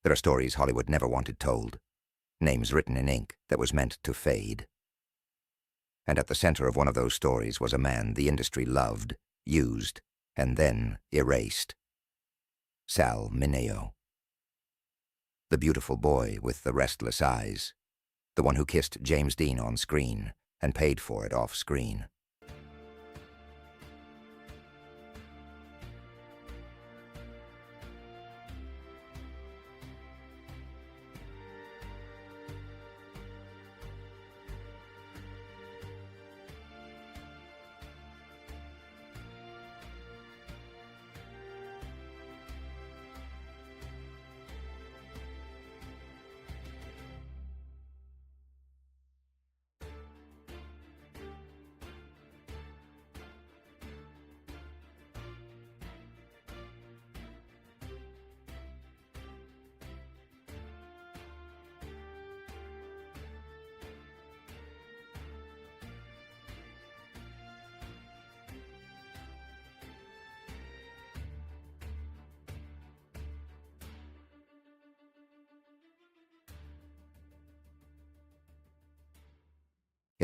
There are stories Hollywood never wanted told, names written in ink that was meant to fade. And at the center of one of those stories was a man the industry loved, used, and then erased. Sal Mineo. The beautiful boy with the restless eyes, the one who kissed James Dean on screen and paid for it off screen.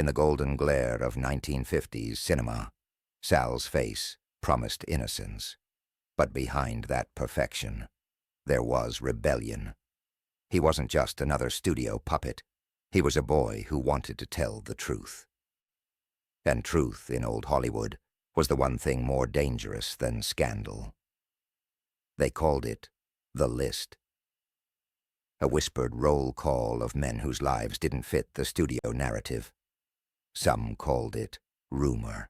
In the golden glare of 1950s cinema, Sal's face promised innocence. But behind that perfection, there was rebellion. He wasn't just another studio puppet. He was a boy who wanted to tell the truth. And truth in old Hollywood was the one thing more dangerous than scandal. They called it the list. A whispered roll call of men whose lives didn't fit the studio narrative. Some called it rumor.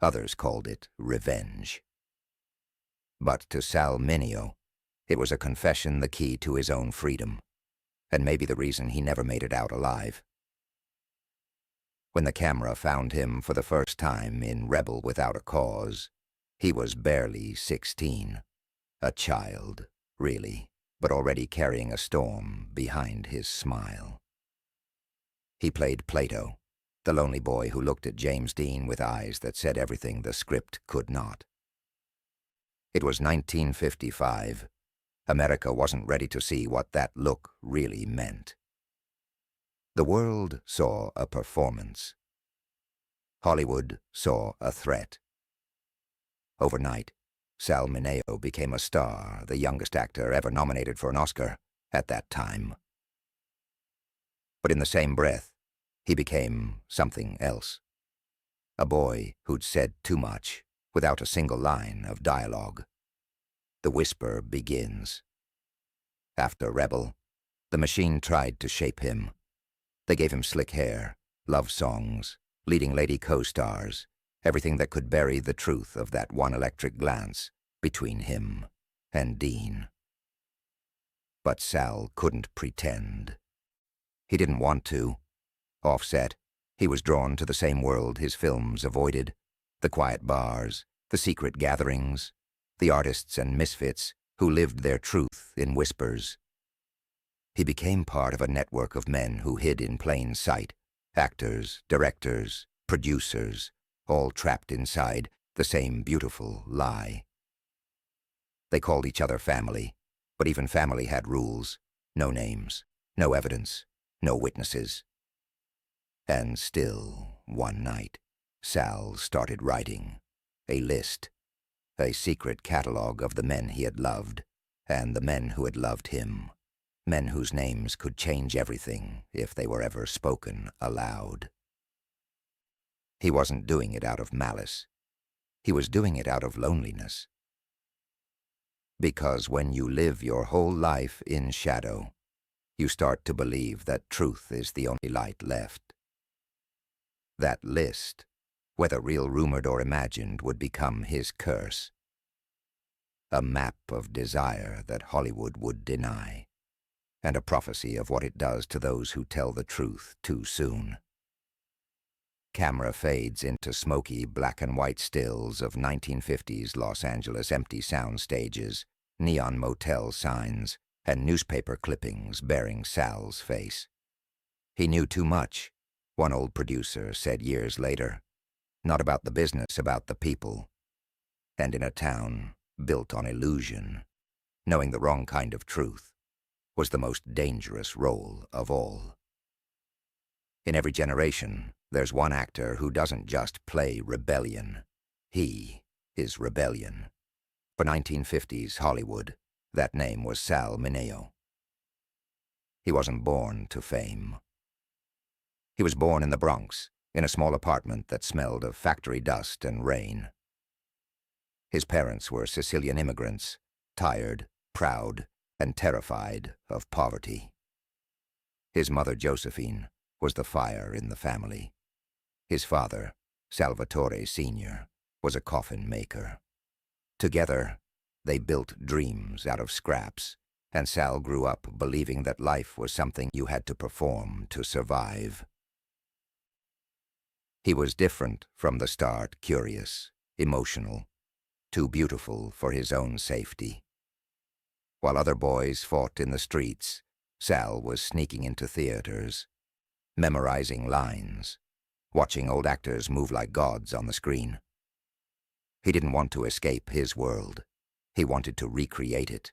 Others called it revenge. But to Sal Mineo, it was a confession the key to his own freedom, and maybe the reason he never made it out alive. When the camera found him for the first time in Rebel Without a Cause, he was barely 16. A child, really, but already carrying a storm behind his smile. He played Plato, the lonely boy who looked at James Dean with eyes that said everything the script could not. It was 1955. America wasn't ready to see what that look really meant. The world saw a performance. Hollywood saw a threat. Overnight, Sal Mineo became a star, the youngest actor ever nominated for an Oscar at that time. But in the same breath, he became something else. A boy who'd said too much without a single line of dialogue. The whisper begins. After Rebel, the machine tried to shape him. They gave him slick hair, love songs, leading lady co-stars, everything that could bury the truth of that one electric glance between him and Dean. But Sal couldn't pretend. He didn't want to. Offset, he was drawn to the same world his films avoided, the quiet bars, the secret gatherings, the artists and misfits who lived their truth in whispers. He became part of a network of men who hid in plain sight, actors, directors, producers, all trapped inside the same beautiful lie. They called each other family, but even family had rules, no names, no evidence, no witnesses. And still, one night, Sal started writing. A list, a secret catalog of the men he had loved, and the men who had loved him. Men whose names could change everything if they were ever spoken aloud. He wasn't doing it out of malice. He was doing it out of loneliness. Because when you live your whole life in shadow, you start to believe that truth is the only light left. That list, whether real, rumored, or imagined, would become his curse. A map of desire that Hollywood would deny, and a prophecy of what it does to those who tell the truth too soon. Camera fades into smoky black and white stills of 1950s Los Angeles empty sound stages, neon motel signs, and newspaper clippings bearing Sal's face. He knew too much, one old producer said years later. Not about the business, about the people. And in a town built on illusion, knowing the wrong kind of truth was the most dangerous role of all. In every generation, there's one actor who doesn't just play rebellion. He is rebellion. For 1950s Hollywood, that name was Sal Mineo. He wasn't born to fame. He was born in the Bronx, in a small apartment that smelled of factory dust and rain. His parents were Sicilian immigrants, tired, proud, and terrified of poverty. His mother, Josephine, was the fire in the family. His father, Salvatore Sr., was a coffin maker. Together, they built dreams out of scraps, and Sal grew up believing that life was something you had to perform to survive. He was different from the start, curious, emotional, too beautiful for his own safety. While other boys fought in the streets, Sal was sneaking into theaters, memorizing lines, watching old actors move like gods on the screen. He didn't want to escape his world. He wanted to recreate it.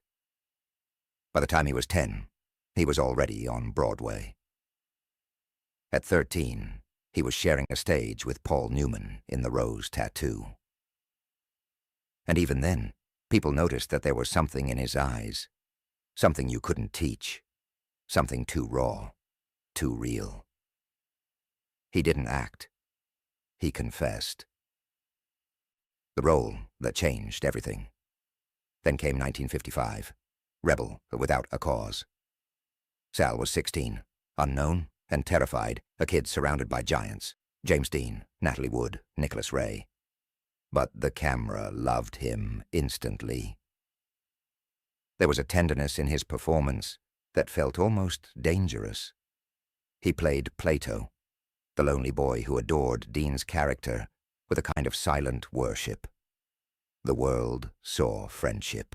By the time he was 10, he was already on Broadway. At 13, he was sharing a stage with Paul Newman in The Rose Tattoo. And even then, people noticed that there was something in his eyes, something you couldn't teach, something too raw, too real. He didn't act. He confessed. The role that changed everything. Then came 1955, Rebel Without a Cause. Sal was 16, unknown and terrified, a kid surrounded by giants, James Dean, Natalie Wood, Nicholas Ray. But the camera loved him instantly. There was a tenderness in his performance that felt almost dangerous. He played Plato, the lonely boy who adored Dean's character with a kind of silent worship. The world saw friendship.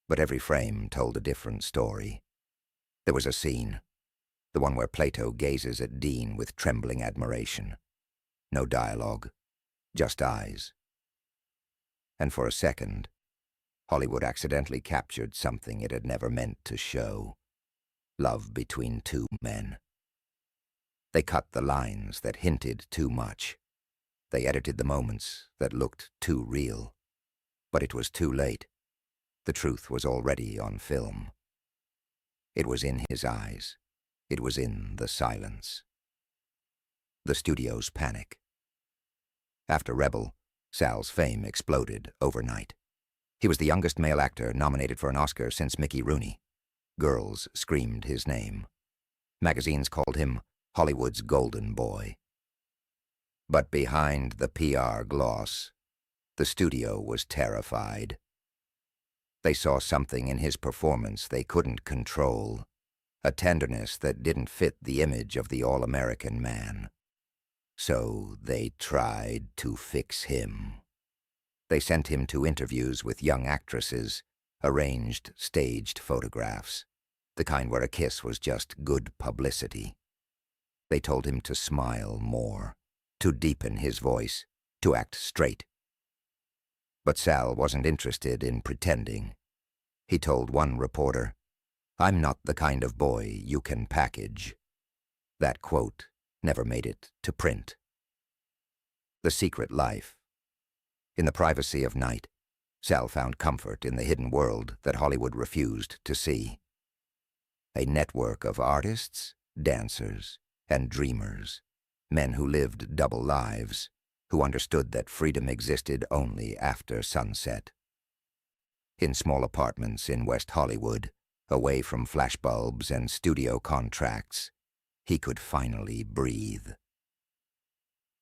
But every frame told a different story. There was a scene, the one where Plato gazes at Dean with trembling admiration. No dialogue, just eyes. And for a second, Hollywood accidentally captured something it had never meant to show. Love between two men. They cut the lines that hinted too much. They edited the moments that looked too real. But it was too late. The truth was already on film. It was in his eyes. It was in the silence. The studio's panic. After Rebel, Sal's fame exploded overnight. He was the youngest male actor nominated for an Oscar since Mickey Rooney. Girls screamed his name. Magazines called him Hollywood's golden boy. But behind the PR gloss, the studio was terrified. They saw something in his performance they couldn't control, a tenderness that didn't fit the image of the all-American man. So they tried to fix him. They sent him to interviews with young actresses, arranged staged photographs, the kind where a kiss was just good publicity. They told him to smile more, to deepen his voice, to act straight. But Sal wasn't interested in pretending. He told one reporter, "I'm not the kind of boy you can package." That quote never made it to print. The Secret Life. In the privacy of night, Sal found comfort in the hidden world that Hollywood refused to see. A network of artists, dancers, and dreamers, men who lived double lives, who understood that freedom existed only after sunset. In small apartments in West Hollywood, away from flashbulbs and studio contracts, he could finally breathe.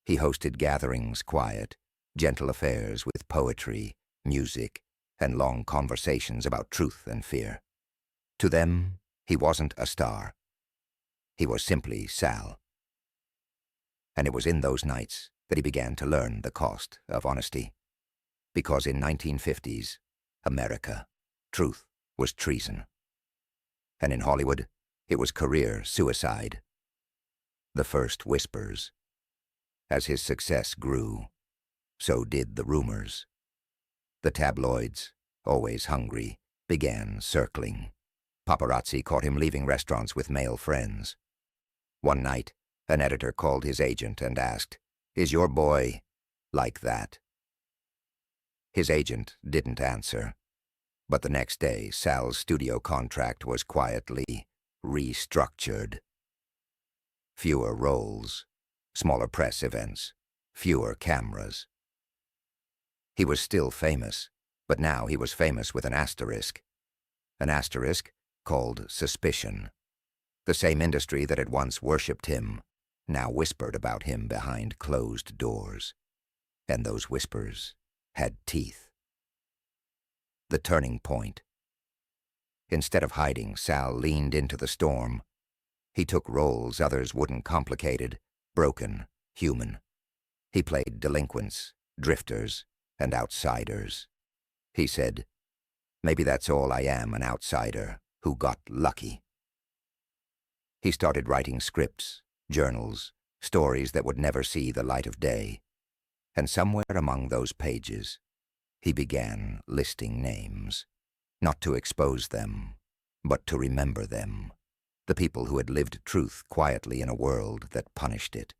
He hosted gatherings, quiet, gentle affairs with poetry, music, and long conversations about truth and fear. To them, he wasn't a star. He was simply Sal. And it was in those nights that he began to learn the cost of honesty. Because in 1950s, America, truth was treason. And in Hollywood, it was career suicide. The first whispers. As his success grew, so did the rumors. The tabloids, always hungry, began circling. Paparazzi caught him leaving restaurants with male friends. One night, an editor called his agent and asked, "Is your boy like that?" His agent didn't answer, but the next day Sal's studio contract was quietly restructured. Fewer roles, smaller press events, fewer cameras. He was still famous, but now he was famous with an asterisk. An asterisk called suspicion. The same industry that had once worshipped him now whispered about him behind closed doors. And those whispers had teeth. The turning point. Instead of hiding, Sal leaned into the storm. He took roles others wouldn't, complicated, broken, human. He played delinquents, drifters, and outsiders. He said, "Maybe that's all I am, an outsider who got lucky." He started writing scripts, journals, stories that would never see the light of day. And somewhere among those pages, he began listing names, not to expose them, but to remember them, the people who had lived truth quietly in a world that punished it.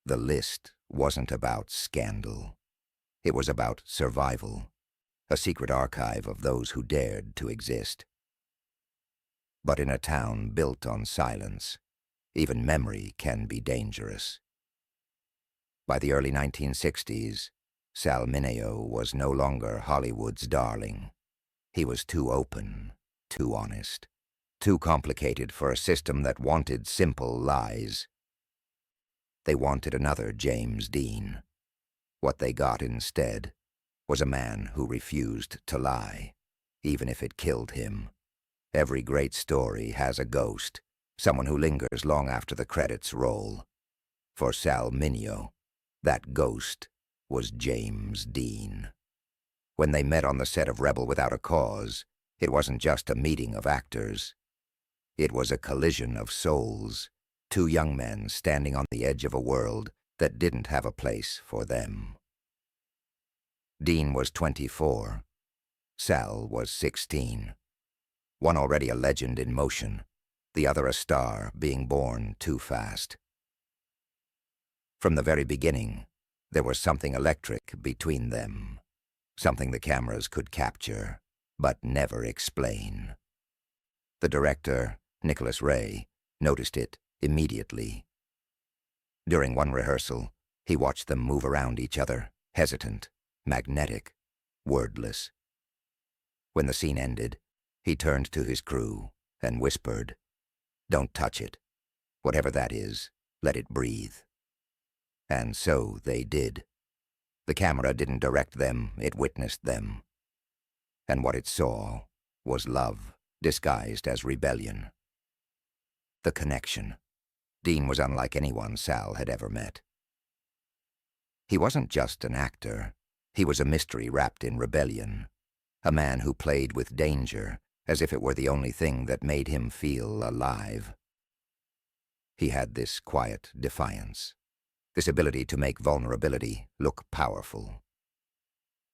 The list wasn't about scandal. It was about survival, a secret archive of those who dared to exist. But in a town built on silence, even memory can be dangerous. By the early 1960s, Sal Mineo was no longer Hollywood's darling. He was too open, too honest, too complicated for a system that wanted simple lies. They wanted another James Dean. What they got instead was a man who refused to lie, even if it killed him. Every great story has a ghost, someone who lingers long after the credits roll. For Sal Mineo, that ghost was James Dean. When they met on the set of Rebel Without a Cause, it wasn't just a meeting of actors. It was a collision of souls, two young men standing on the edge of a world that didn't have a place for them. Dean was 24. Sal was 16. One already a legend in motion, the other a star being born too fast. From the very beginning, there was something electric between them, something the cameras could capture, but never explain. The director, Nicholas Ray, noticed it immediately. During one rehearsal, he watched them move around each other, hesitant, magnetic, wordless. When the scene ended, he turned to his crew and whispered, "Don't touch it. Whatever that is, let it breathe." And so they did. The camera didn't direct them, it witnessed them. And what it saw was love, disguised as rebellion. The connection. Dean was unlike anyone Sal had ever met. He wasn't just an actor. He was a mystery wrapped in rebellion. A man who played with danger, as if it were the only thing that made him feel alive. He had this quiet defiance, this ability to make vulnerability look powerful.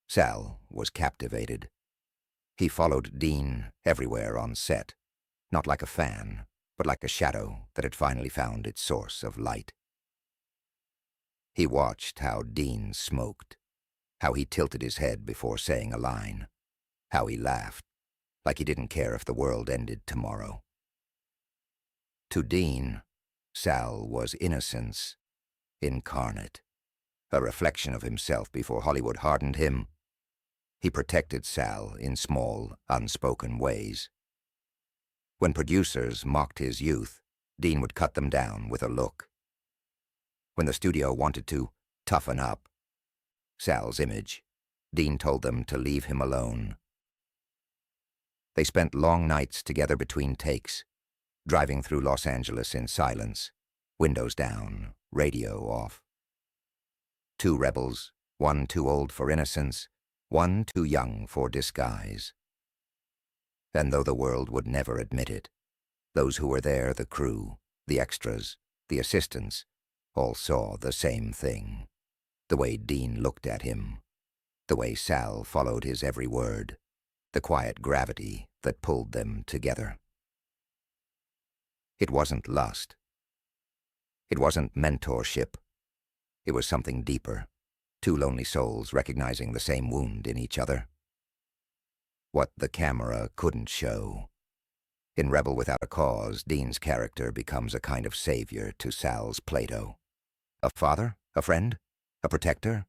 Sal was captivated. He followed Dean everywhere on set, not like a fan, but like a shadow that had finally found its source of light. He watched how Dean smoked, how he tilted his head before saying a line, how he laughed, like he didn't care if the world ended tomorrow. To Dean, Sal was innocence incarnate, a reflection of himself before Hollywood hardened him. He protected Sal in small, unspoken ways. When producers mocked his youth, Dean would cut them down with a look. When the studio wanted to toughen up Sal's image, Dean told them to leave him alone. They spent long nights together between takes, driving through Los Angeles in silence, windows down, radio off. Two rebels, one too old for innocence, one too young for disguise. And though the world would never admit it, those who were there, the crew, the extras, the assistants, all saw the same thing. The way Dean looked at him, the way Sal followed his every word, the quiet gravity that pulled them together. It wasn't lust. It wasn't mentorship. It was something deeper, two lonely souls recognizing the same wound in each other. What the camera couldn't show. In Rebel Without a Cause, Dean's character becomes a kind of savior to Sal's Plato. A father? A friend? A protector?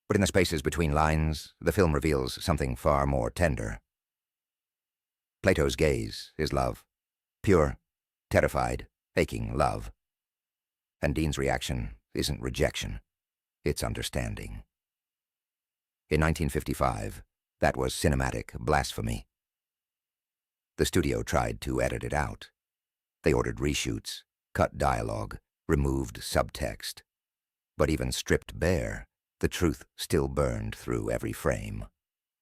But in the spaces between lines, the film reveals something far more tender. Plato's gaze is love. Pure, terrified, aching love. And Dean's reaction isn't rejection. It's understanding. In 1955, that was cinematic blasphemy. The studio tried to edit it out. They ordered reshoots, cut dialogue, removed subtext. But even stripped bare, the truth still burned through every frame.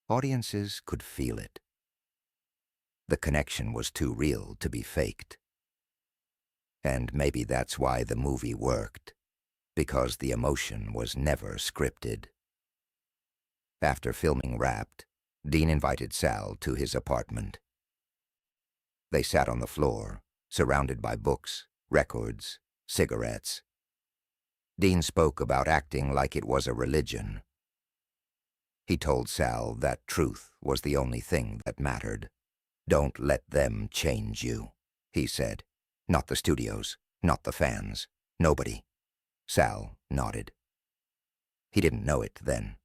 Audiences could feel it. The connection was too real to be faked. And maybe that's why the movie worked, because the emotion was never scripted. After filming wrapped, Dean invited Sal to his apartment. They sat on the floor, surrounded by books, records, cigarettes. Dean spoke about acting like it was a religion. He told Sal that truth was the only thing that mattered. Don't let them change you, he said. Not the studios, not the fans, nobody. Sal nodded. He didn't know it then,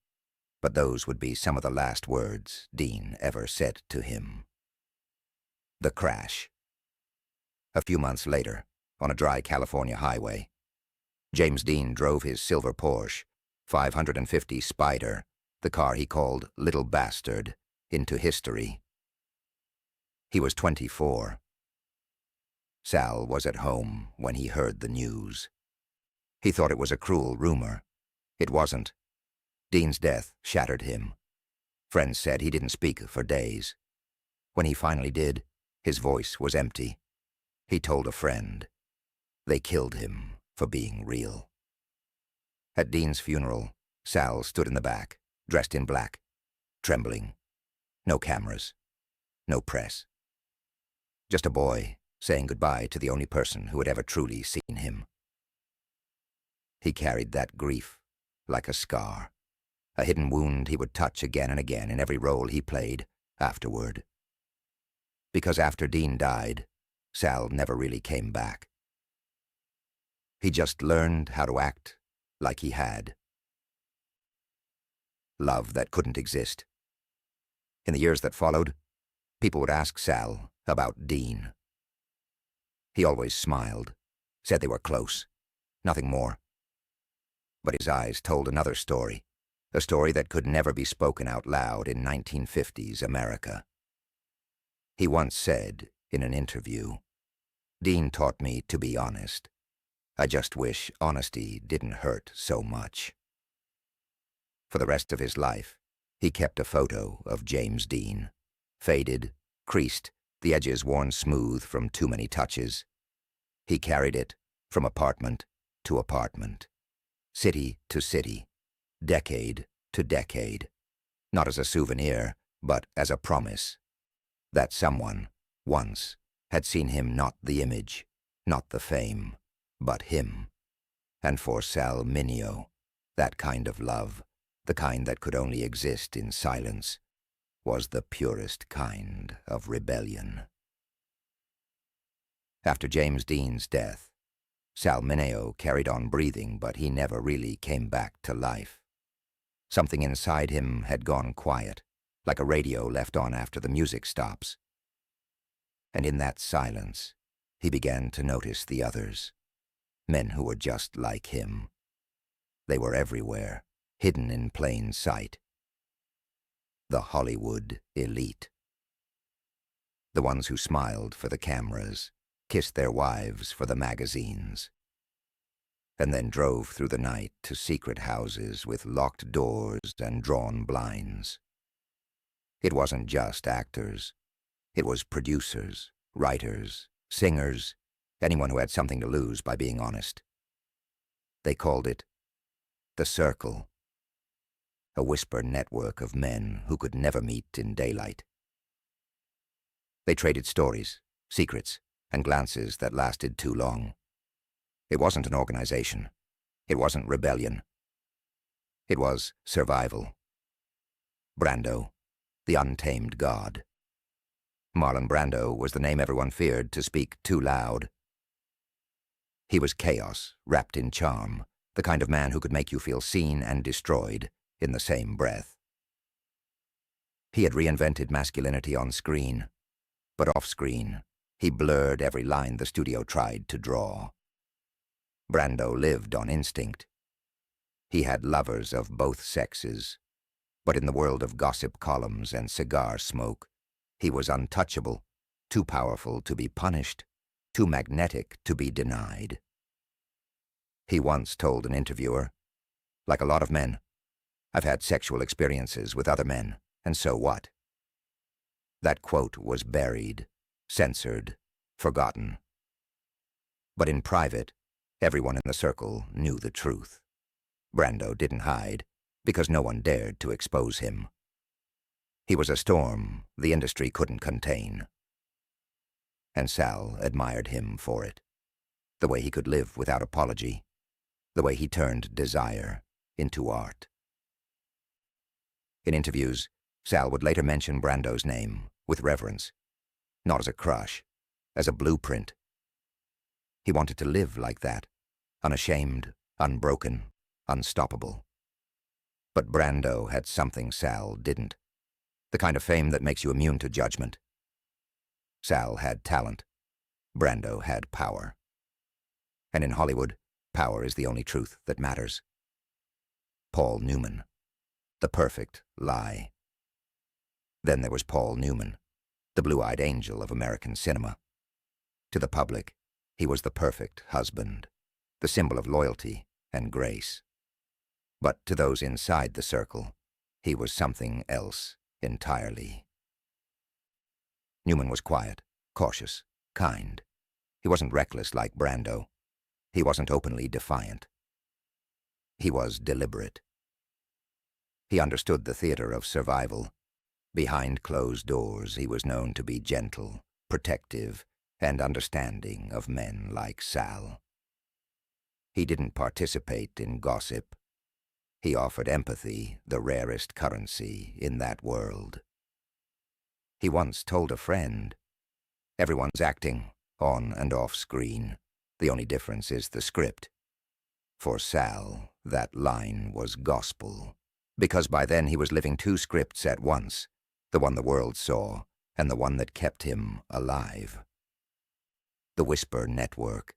but those would be some of the last words Dean ever said to him. The crash. A few months later, on a dry California highway, James Dean drove his silver Porsche 550 Spider, the car he called Little Bastard, into history. He was 24. Sal was at home when he heard the news. He thought it was a cruel rumor. It wasn't. Dean's death shattered him. Friends said he didn't speak for days. When he finally did, his voice was empty. He told a friend. They killed him for being real. At Dean's funeral, Sal stood in the back, dressed in black, trembling. No cameras. No press. Just a boy saying goodbye to the only person who had ever truly seen him. He carried that grief like a scar, a hidden wound he would touch again and again in every role he played afterward. Because after Dean died, Sal never really came back. He just learned how to act like he had. Love that couldn't exist. In the years that followed, people would ask Sal about Dean. He always smiled, said they were close, nothing more. But his eyes told another story, a story that could never be spoken out loud in 1950s America. He once said in an interview, "Dean taught me to be honest. I just wish honesty didn't hurt so much." For the rest of his life, he kept a photo of James Dean, faded, creased, the edges worn smooth from too many touches. He carried it from apartment to apartment, city to city, decade to decade, not as a souvenir, but as a promise that someone, once, had seen him, not the image, not the fame, but him. And for Sal Mineo, that kind of love, the kind that could only exist in silence, was the purest kind of rebellion. After James Dean's death, Sal Mineo carried on breathing, but he never really came back to life. Something inside him had gone quiet, like a radio left on after the music stops. And in that silence, he began to notice the others, men who were just like him. They were everywhere, hidden in plain sight. The Hollywood elite. The ones who smiled for the cameras, kissed their wives for the magazines, and then drove through the night to secret houses with locked doors and drawn blinds. It wasn't just actors. It was producers, writers, singers, anyone who had something to lose by being honest. They called it the circle. a whisper network of men who could never meet in daylight. They traded stories, secrets, and glances that lasted too long. It wasn't an organization. It wasn't rebellion. It was survival. Brando, the untamed god. Marlon Brando was the name everyone feared to speak too loud. He was chaos, wrapped in charm, the kind of man who could make you feel seen and destroyed in the same breath. He had reinvented masculinity on screen, but off-screen, he blurred every line the studio tried to draw. Brando lived on instinct. He had lovers of both sexes, but in the world of gossip columns and cigar smoke, he was untouchable, too powerful to be punished, too magnetic to be denied. He once told an interviewer, "Like a lot of men, I've had sexual experiences with other men, and so what?" That quote was buried, censored, forgotten. But in private, everyone in the circle knew the truth. Brando didn't hide, because no one dared to expose him. He was a storm the industry couldn't contain. And Sal admired him for it. The way he could live without apology. The way he turned desire into art. In interviews, Sal would later mention Brando's name with reverence, not as a crush, as a blueprint. He wanted to live like that, unashamed, unbroken, unstoppable. But Brando had something Sal didn't, the kind of fame that makes you immune to judgment. Sal had talent. Brando had power. And in Hollywood, power is the only truth that matters. Paul Newman, the perfect lie. Then there was Paul Newman, the blue-eyed angel of American cinema. To the public, he was the perfect husband, the symbol of loyalty and grace. But to those inside the circle, he was something else entirely. Newman was quiet, cautious, kind. He wasn't reckless like Brando. He wasn't openly defiant. He was deliberate. He understood the theater of survival. Behind closed doors, he was known to be gentle, protective, and understanding of men like Sal. He didn't participate in gossip. He offered empathy, the rarest currency in that world. He once told a friend, "Everyone's acting, on and off screen. The only difference is the script." For Sal, that line was gospel, because by then he was living two scripts at once, the one the world saw and the one that kept him alive. The Whisper Network.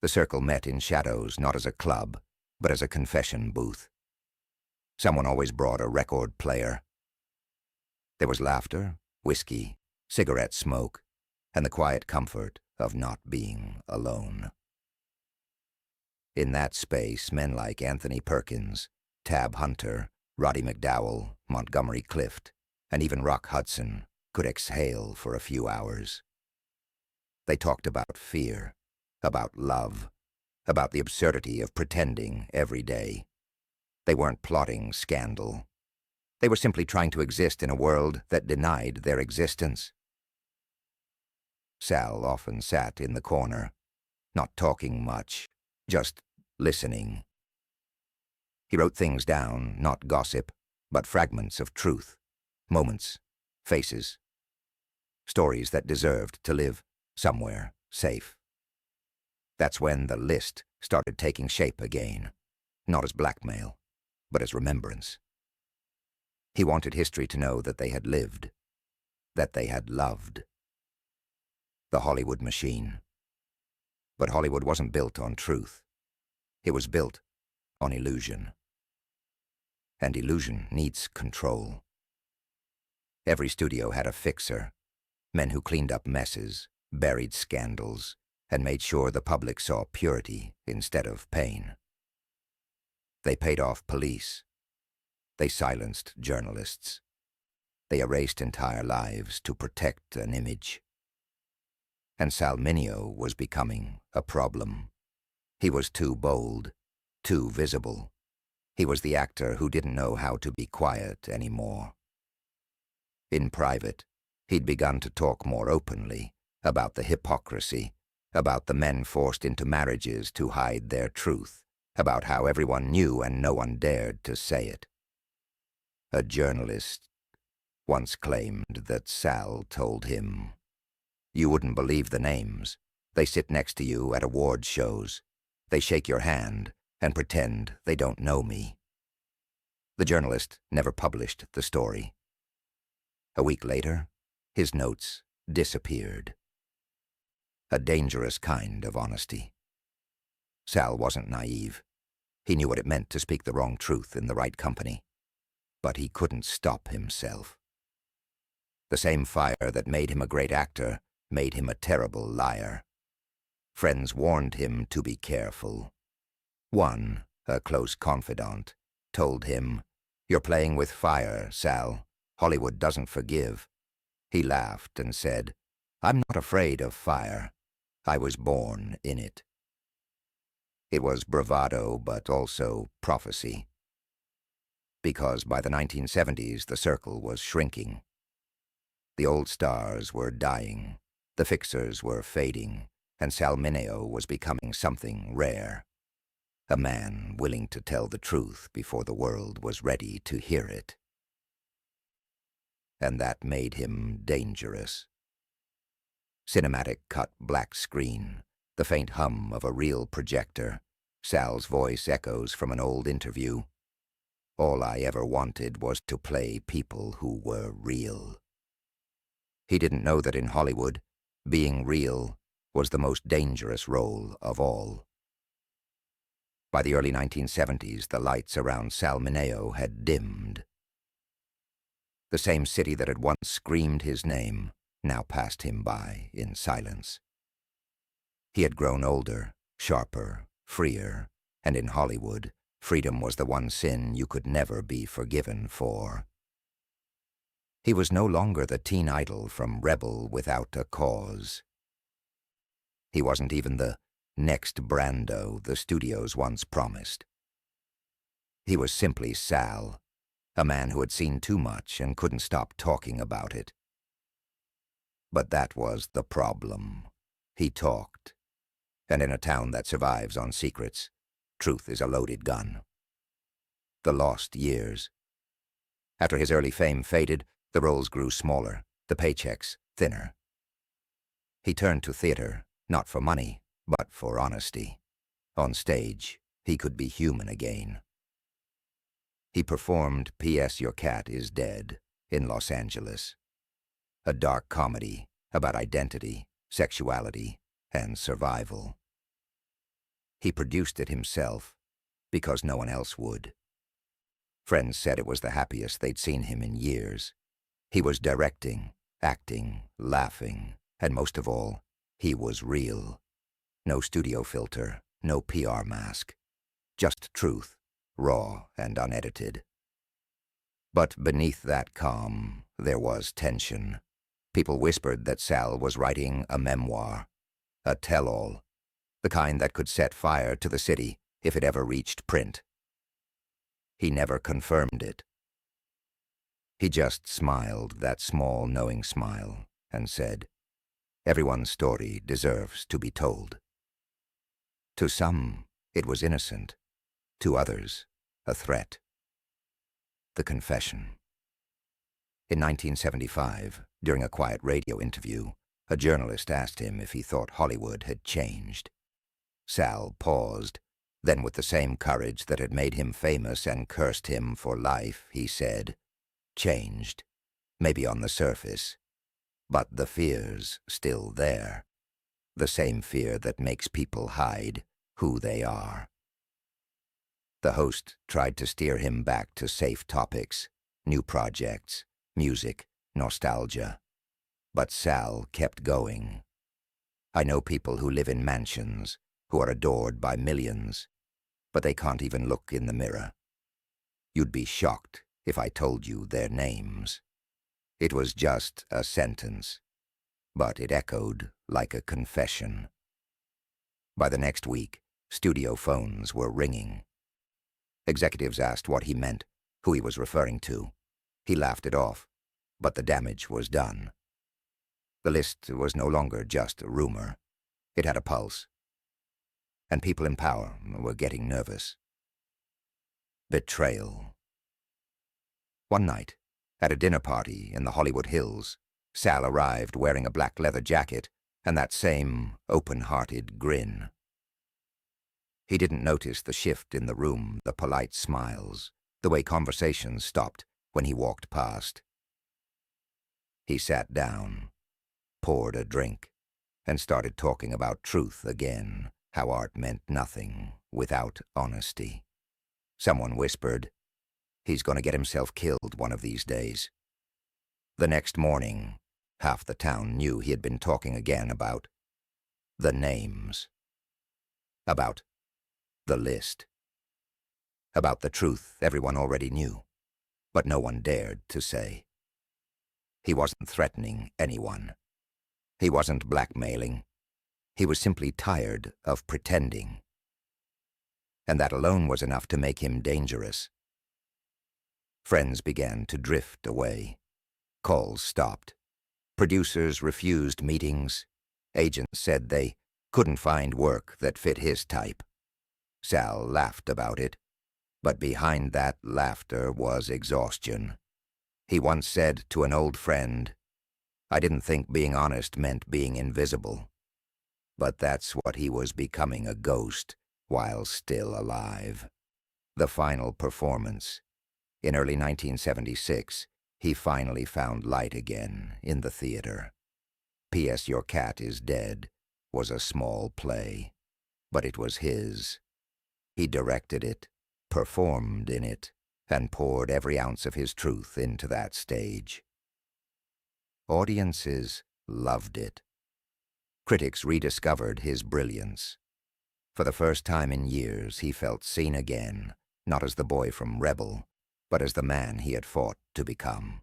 The circle met in shadows, not as a club, but as a confession booth. Someone always brought a record player. There was laughter, whiskey, cigarette smoke, and the quiet comfort of not being alone. In that space, men like Anthony Perkins, Tab Hunter, Roddy McDowell, Montgomery Clift, and even Rock Hudson could exhale for a few hours. They talked about fear, about love, about the absurdity of pretending every day. They weren't plotting scandal. They were simply trying to exist in a world that denied their existence. Sal often sat in the corner, not talking much, just listening. He wrote things down, not gossip, but fragments of truth, moments, faces, stories that deserved to live somewhere safe. That's when the list started taking shape again, not as blackmail, but as remembrance. He wanted history to know that they had lived, that they had loved. The Hollywood machine. But Hollywood wasn't built on truth. It was built on illusion. And illusion needs control. Every studio had a fixer, men who cleaned up messes, buried scandals, and made sure the public saw purity instead of pain. They paid off police. They silenced journalists. They erased entire lives to protect an image. And Sal Mineo was becoming a problem. He was too bold, too visible. He was the actor who didn't know how to be quiet anymore. In private, he'd begun to talk more openly about the hypocrisy, about the men forced into marriages to hide their truth, about how everyone knew and no one dared to say it. A journalist once claimed that Sal told him, "You wouldn't believe the names. They sit next to you at award shows. They shake your hand and pretend they don't know me." The journalist never published the story. A week later, his notes disappeared. A dangerous kind of honesty. Sal wasn't naive. He knew what it meant to speak the wrong truth in the right company. But he couldn't stop himself. The same fire that made him a great actor made him a terrible liar. Friends warned him to be careful. One, a close confidant, told him, "You're playing with fire, Sal. Hollywood doesn't forgive." He laughed and said, "I'm not afraid of fire. I was born in it." It was bravado, but also prophecy. Because by the 1970s, the circle was shrinking. The old stars were dying, the fixers were fading, and Sal Mineo was becoming something rare. A man willing to tell the truth before the world was ready to hear it. And that made him dangerous. Cinematic cut black screen, the faint hum of a reel projector, Sal's voice echoes from an old interview. All I ever wanted was to play people who were real. He didn't know that in Hollywood, being real was the most dangerous role of all. By the early 1970s, the lights around Sal Mineo had dimmed. The same city that had once screamed his name now passed him by in silence. He had grown older, sharper, freer, and in Hollywood, freedom was the one sin you could never be forgiven for. He was no longer the teen idol from Rebel Without a Cause. He wasn't even the next Brando the studios once promised. He was simply Sal, a man who had seen too much and couldn't stop talking about it. But that was the problem. He talked. And in a town that survives on secrets, truth is a loaded gun. The lost years. After his early fame faded, the roles grew smaller, the paychecks thinner. He turned to theater, not for money, but for honesty. On stage, he could be human again. He performed P.S. Your Cat is Dead in Los Angeles. A dark comedy about identity, sexuality, and survival. He produced it himself because no one else would. Friends said it was the happiest they'd seen him in years. He was directing, acting, laughing, and most of all, he was real. No studio filter, no PR mask. Just truth, raw and unedited. But beneath that calm, there was tension. People whispered that Sal was writing a memoir, a tell-all, the kind that could set fire to the city if it ever reached print. He never confirmed it. He just smiled that small, knowing smile and said, "Everyone's story deserves to be told." To some, it was innocent. To others, a threat. The confession. In 1975, during a quiet radio interview, a journalist asked him if he thought Hollywood had changed. Sal paused. Then, with the same courage that had made him famous and cursed him for life, he said, "Changed. Maybe on the surface. But the fear's still there. The same fear that makes people hide who they are." The host tried to steer him back to safe topics, new projects, music, nostalgia. But Sal kept going. "I know people who live in mansions, who are adored by millions, but they can't even look in the mirror. You'd be shocked if I told you their names." It was just a sentence, but it echoed like a confession. By the next week, studio phones were ringing. Executives asked what he meant, who he was referring to. He laughed it off, but the damage was done. The list was no longer just a rumor. It had a pulse. And people in power were getting nervous. Betrayal. One night, at a dinner party in the Hollywood Hills, Sal arrived wearing a black leather jacket and that same open-hearted grin. He didn't notice the shift in the room, the polite smiles, the way conversations stopped when he walked past. He sat down, poured a drink, and started talking about truth again, how art meant nothing without honesty. Someone whispered, "He's going to get himself killed one of these days." The next morning, half the town knew he had been talking again about the names, about the list, about the truth everyone already knew, but no one dared to say. He wasn't threatening anyone. He wasn't blackmailing. He was simply tired of pretending. And that alone was enough to make him dangerous. Friends began to drift away. Calls stopped. Producers refused meetings. Agents said they couldn't find work that fit his type. Sal laughed about it, but behind that laughter was exhaustion. He once said to an old friend, "I didn't think being honest meant being invisible." But that's what he was becoming, a ghost, while still alive. The final performance. In early 1976, he finally found light again in the theater. P.S. Your Cat is Dead was a small play, but it was his. He directed it, performed in it, and poured every ounce of his truth into that stage. Audiences loved it. Critics rediscovered his brilliance. For the first time in years, he felt seen again, not as the boy from Rebel, but as the man he had fought to become.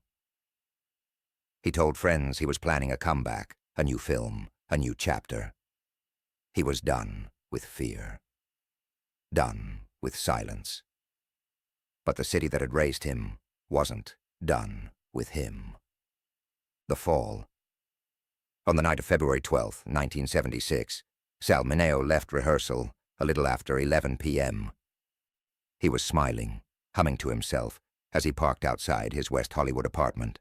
He told friends he was planning a comeback, a new film, a new chapter. He was done with fear. Done with silence. But the city that had raised him wasn't done with him. The fall. On the night of February 12th, 1976, Sal Mineo left rehearsal a little after 11 p.m. He was smiling, humming to himself as he parked outside his West Hollywood apartment.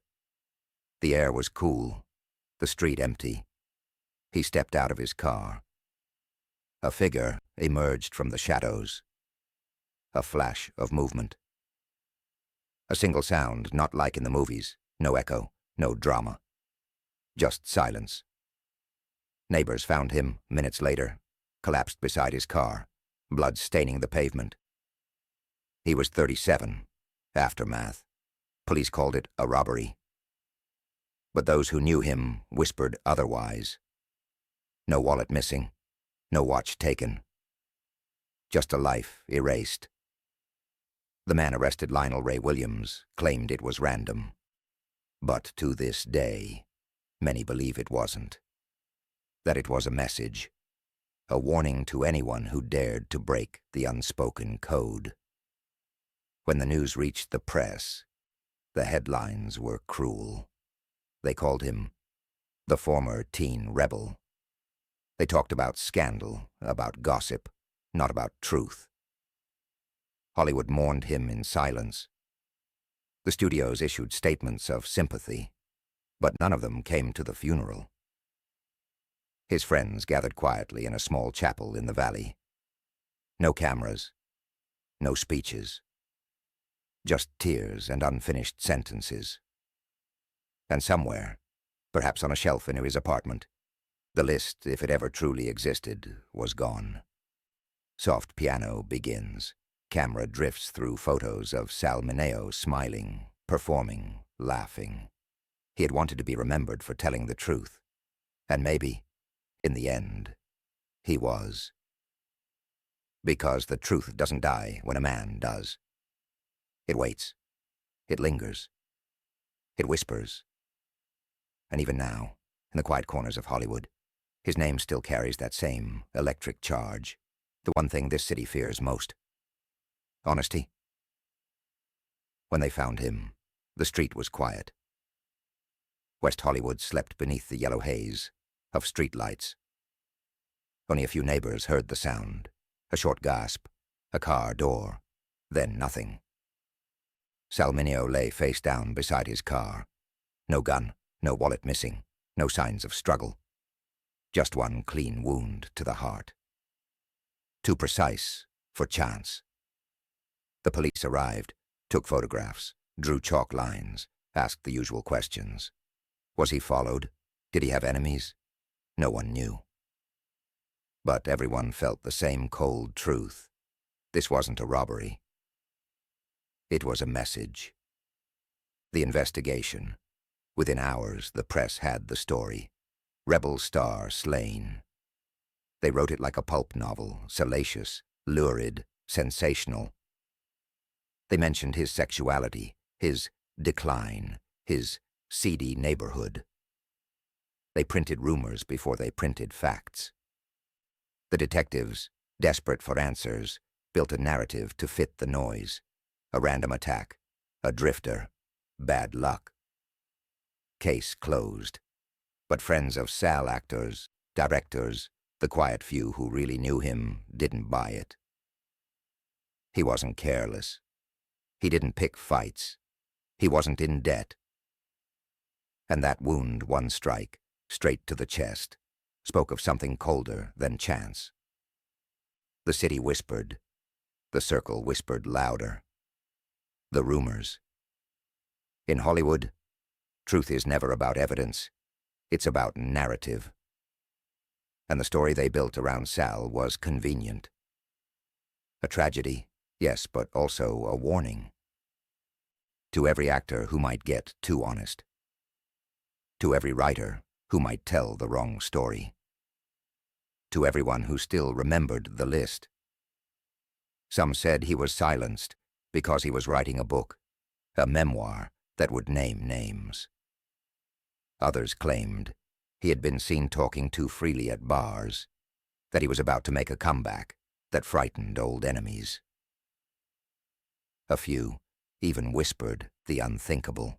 The air was cool, the street empty. He stepped out of his car. A figure emerged from the shadows. A flash of movement. A single sound, not like in the movies. No echo, no drama. Just silence. Neighbors found him, minutes later, collapsed beside his car, blood staining the pavement. He was 37. Aftermath. Police called it a robbery. But those who knew him whispered otherwise. No wallet missing, no watch taken. Just a life erased. The man arrested, Lionel Ray Williams, claimed it was random. But to this day, many believe it wasn't. That it was a message, a warning to anyone who dared to break the unspoken code. When the news reached the press, the headlines were cruel. They called him the former teen rebel. They talked about scandal, about gossip, not about truth. Hollywood mourned him in silence. The studios issued statements of sympathy, but none of them came to the funeral. His friends gathered quietly in a small chapel in the valley. No cameras, no speeches. Just tears and unfinished sentences. And somewhere, perhaps on a shelf in his apartment, the list, if it ever truly existed, was gone. Soft piano begins. Camera drifts through photos of Sal Mineo smiling, performing, laughing. He had wanted to be remembered for telling the truth. And maybe, in the end, he was. Because the truth doesn't die when a man does. It waits. It lingers. It whispers. And even now, in the quiet corners of Hollywood, his name still carries that same electric charge, the one thing this city fears most. Honesty. When they found him, the street was quiet. West Hollywood slept beneath the yellow haze of streetlights. Only a few neighbors heard the sound, a short gasp, a car door, then nothing. Sal Mineo lay face down beside his car. No gun, no wallet missing, no signs of struggle. Just one clean wound to the heart. Too precise for chance. The police arrived, took photographs, drew chalk lines, asked the usual questions. Was he followed? Did he have enemies? No one knew. But everyone felt the same cold truth. This wasn't a robbery. It was a message. The investigation. Within hours, the press had the story. Rebel star slain. They wrote it like a pulp novel, salacious, lurid, sensational. They mentioned his sexuality, his decline, his seedy neighborhood. They printed rumors before they printed facts. The detectives, desperate for answers, built a narrative to fit the noise. A random attack, a drifter, bad luck. Case closed. But friends of Sal actors, directors, the quiet few who really knew him, didn't buy it. He wasn't careless. He didn't pick fights. He wasn't in debt. And that wound, one strike, straight to the chest, spoke of something colder than chance. The city whispered. The circle whispered louder. The rumors. In Hollywood, truth is never about evidence. It's about narrative. And the story they built around Sal was convenient. A tragedy, yes, but also a warning. To every actor who might get too honest. To every writer who might tell the wrong story. To everyone who still remembered the list. Some said he was silenced because he was writing a book, a memoir that would name names. Others claimed he had been seen talking too freely at bars, that he was about to make a comeback that frightened old enemies. A few even whispered the unthinkable,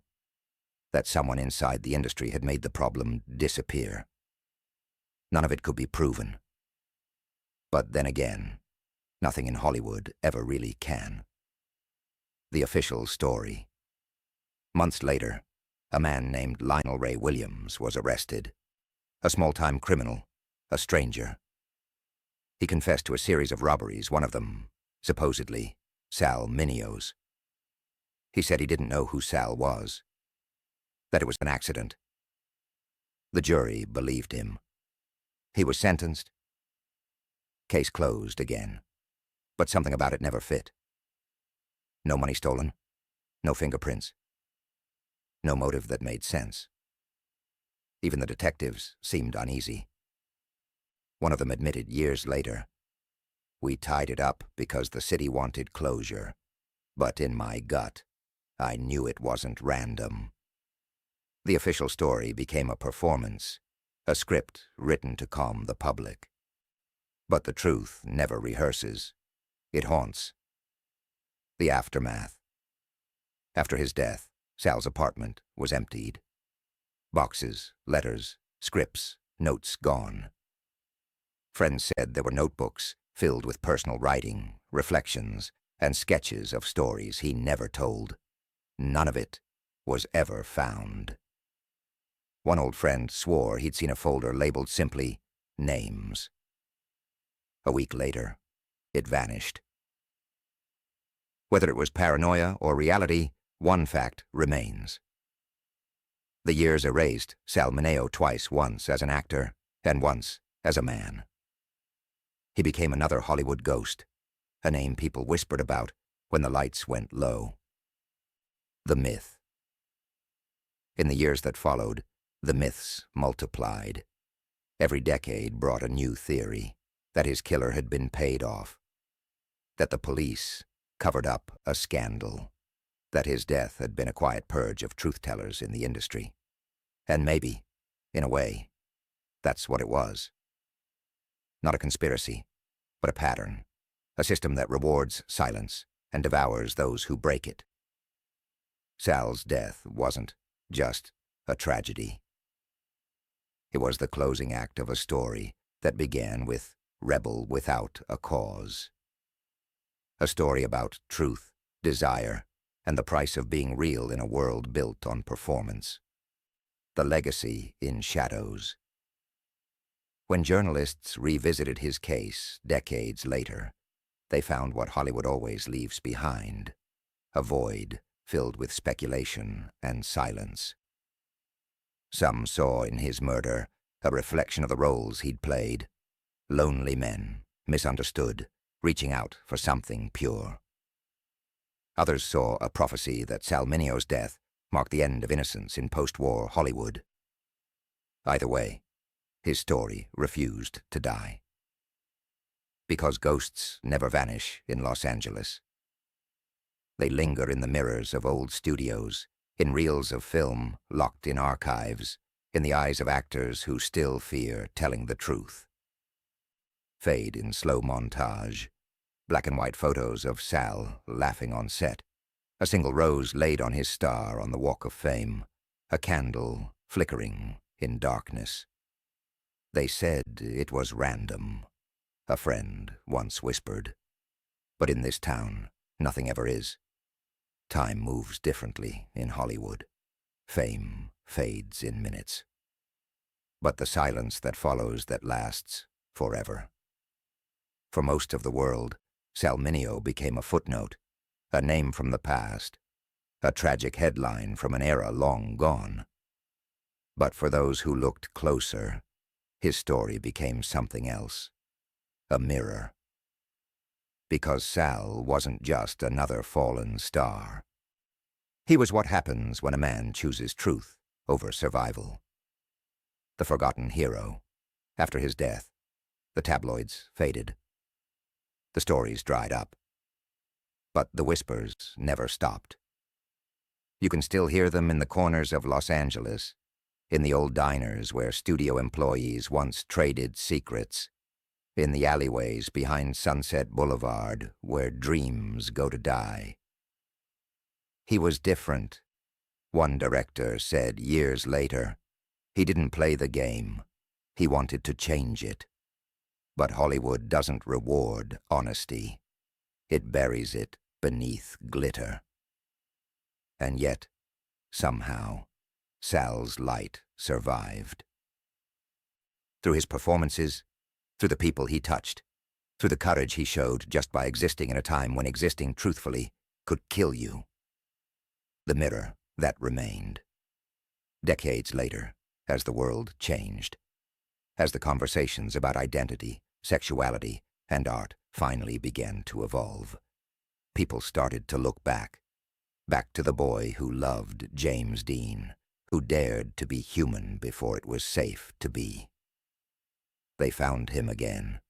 that someone inside the industry had made the problem disappear. None of it could be proven. But then again, nothing in Hollywood ever really can. The official story. Months later, a man named Lionel Ray Williams was arrested. A small-time criminal, a stranger. He confessed to a series of robberies, one of them, supposedly, Sal Mineo's. He said he didn't know who Sal was, that it was an accident. The jury believed him. He was sentenced. Case closed again, but something about it never fit. No money stolen, no fingerprints, no motive that made sense. Even the detectives seemed uneasy. One of them admitted years later, "We tied it up because the city wanted closure, but in my gut, I knew it wasn't random." The official story became a performance, a script written to calm the public. But the truth never rehearses. It haunts. The aftermath. After his death, Sal's apartment was emptied. Boxes, letters, scripts, notes gone. Friends said there were notebooks filled with personal writing, reflections, and sketches of stories he never told. None of it was ever found. One old friend swore he'd seen a folder labeled simply, "Names." A week later, it vanished. Whether it was paranoia or reality, one fact remains. The years erased Sal Mineo twice, once as an actor and once as a man. He became another Hollywood ghost, a name people whispered about when the lights went low. The myth. In the years that followed, the myths multiplied. Every decade brought a new theory, that his killer had been paid off, that the police covered up a scandal, that his death had been a quiet purge of truth-tellers in the industry. And maybe, in a way, that's what it was. Not a conspiracy, but a pattern, a system that rewards silence and devours those who break it. Sal's death wasn't just a tragedy. It was the closing act of a story that began with Rebel Without a Cause. A story about truth, desire, and the price of being real in a world built on performance. The legacy in shadows. When journalists revisited his case decades later, they found what Hollywood always leaves behind, a void filled with speculation and silence. Some saw in his murder a reflection of the roles he'd played, lonely men, misunderstood, reaching out for something pure. Others saw a prophecy that Sal Mineo's death marked the end of innocence in post-war Hollywood. Either way, his story refused to die. Because ghosts never vanish in Los Angeles. They linger in the mirrors of old studios, in reels of film locked in archives, in the eyes of actors who still fear telling the truth. Fade in slow montage, black and white photos of Sal laughing on set, a single rose laid on his star on the Walk of Fame, a candle flickering in darkness. They said it was random, a friend once whispered. But in this town, nothing ever is. Time moves differently in Hollywood. Fame fades in minutes. But the silence that follows that lasts forever. For most of the world, Sal Mineo became a footnote, a name from the past, a tragic headline from an era long gone. But for those who looked closer, his story became something else, a mirror. Because Sal wasn't just another fallen star. He was what happens when a man chooses truth over survival. The forgotten hero. After his death, the tabloids faded. The stories dried up. But the whispers never stopped. You can still hear them in the corners of Los Angeles, in the old diners where studio employees once traded secrets, in the alleyways behind Sunset Boulevard where dreams go to die. He was different, one director said years later. He didn't play the game. He wanted to change it. But Hollywood doesn't reward honesty. It buries it beneath glitter. And yet, somehow, Sal's light survived. Through his performances, through the people he touched, through the courage he showed just by existing in a time when existing truthfully could kill you. The mirror that remained. Decades later, as the world changed, as the conversations about identity, sexuality, and art finally began to evolve, people started to look back to the boy who loved James Dean, who dared to be human before it was safe to be. They found him again,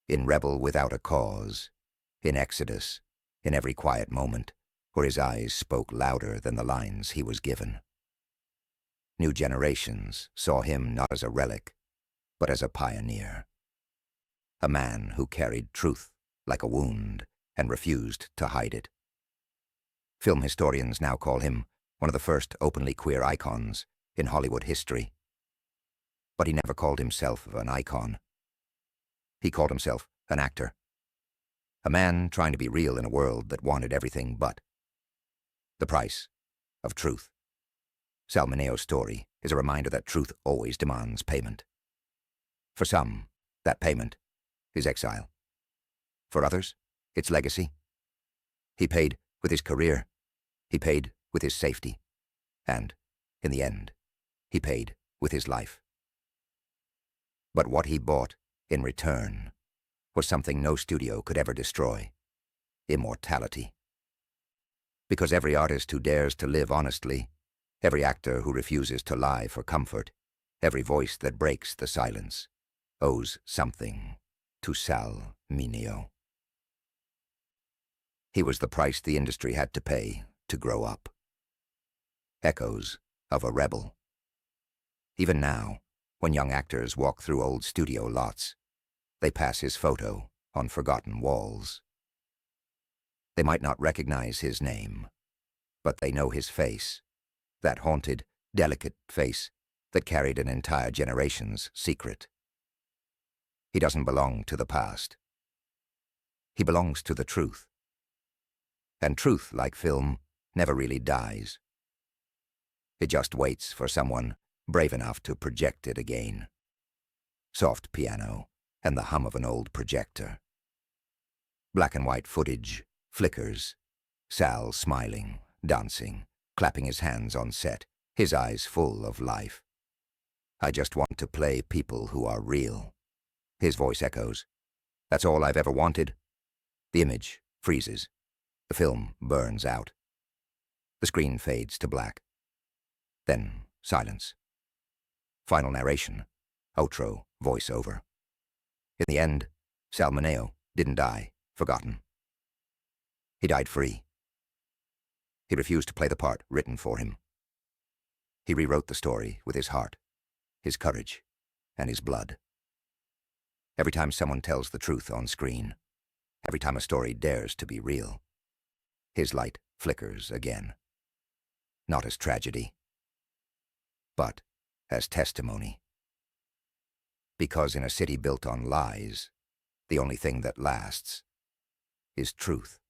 in Rebel Without a Cause, in Exodus, in every quiet moment where his eyes spoke louder than the lines he was given. New generations saw him not as a relic, but as a pioneer. A man who carried truth like a wound and refused to hide it. Film historians now call him one of the first openly queer icons in Hollywood history. But he never called himself an icon. He called himself an actor. A man trying to be real in a world that wanted everything but. The price of truth. Sal Mineo's story is a reminder that truth always demands payment. For some, that payment is exile. For others, it's legacy. He paid with his career. He paid with his safety. And, in the end, he paid with his life. But what he bought in return was something no studio could ever destroy: immortality. Because every artist who dares to live honestly, every actor who refuses to lie for comfort, every voice that breaks the silence, owes something to Sal Mineo. He was the price the industry had to pay to grow up. Echoes of a rebel. Even now, when young actors walk through old studio lots, they pass his photo on forgotten walls. They might not recognize his name, but they know his face, that haunted, delicate face that carried an entire generation's secret. He doesn't belong to the past. He belongs to the truth. And truth, like film, never really dies. It just waits for someone brave enough to project it again. Soft piano and the hum of an old projector. Black and white footage flickers. Sal smiling, dancing, clapping his hands on set, his eyes full of life. I just want to play people who are real. His voice echoes. That's all I've ever wanted. The image freezes. The film burns out. The screen fades to black. Then silence. Final narration. Outro, voiceover. In the end, Sal Mineo didn't die, forgotten. He died free. He refused to play the part written for him. He rewrote the story with his heart, his courage, and his blood. Every time someone tells the truth on screen, every time a story dares to be real, his light flickers again. Not as tragedy, but as testimony. Because in a city built on lies, the only thing that lasts is truth.